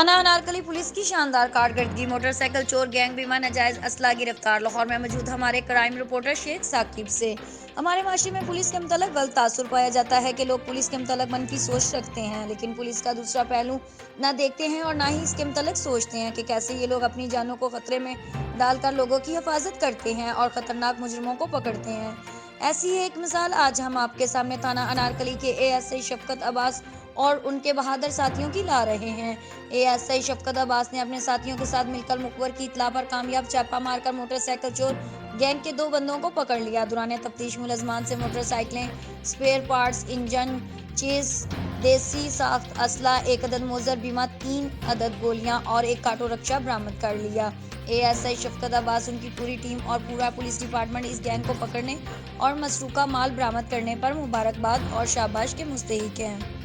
थाना अनारकली पुलिस की शानदार कारकर्दगी। मोटरसाइकिल चोर गैंग बीमा नाजायज असला गिरफ्तार। लाहौर में मौजूद हमारे क्राइम रिपोर्टर शेख साकिब से हमारे माशरे में पुलिस के मुतल्लिक गलत तासुर पाया जाता है कि लोग पुलिस के मुतल्लिक मनफी सोच रखते हैं, लेकिन पुलिस का दूसरा पहलू ना देखते हैं और ना ही इसके मुतल्लिक सोचते हैं कि कैसे ये लोग अपनी जानों को खतरे में डालकर लोगों की हिफाजत करते हैं और खतरनाक मुजरिमों को पकड़ते हैं। ऐसी ही एक मिसाल आज हम आपके सामने थाना अनारकली के एएसआई शफकत अब्बास और उनके बहादुर साथियों की ला रहे हैं। एएसआई शफकत अब्बास ने अपने साथियों के साथ मिलकर मुखबर की इत्तला पर कामयाब छापा मारकर मोटरसाइकिल चोर गैंग के 2 बंदों को पकड़ लिया। दौरान तफ्तीश मुलजमान से मोटरसाइकिलें, स्पेयर पार्ट्स, इंजन, चेस, देसी साख्त असला, 1 अदद मोजर बीमा, 3 अदद गोलियां और 1 काटो रक्षा बरामद कर लिया। एएसआई शफकत अब्बास, उनकी पूरी टीम और पूरा पुलिस डिपार्टमेंट इस गैंग को पकड़ने और मसरूका माल बरामद करने पर मुबारकबाद और शाबाश के मुस्तहिक हैं।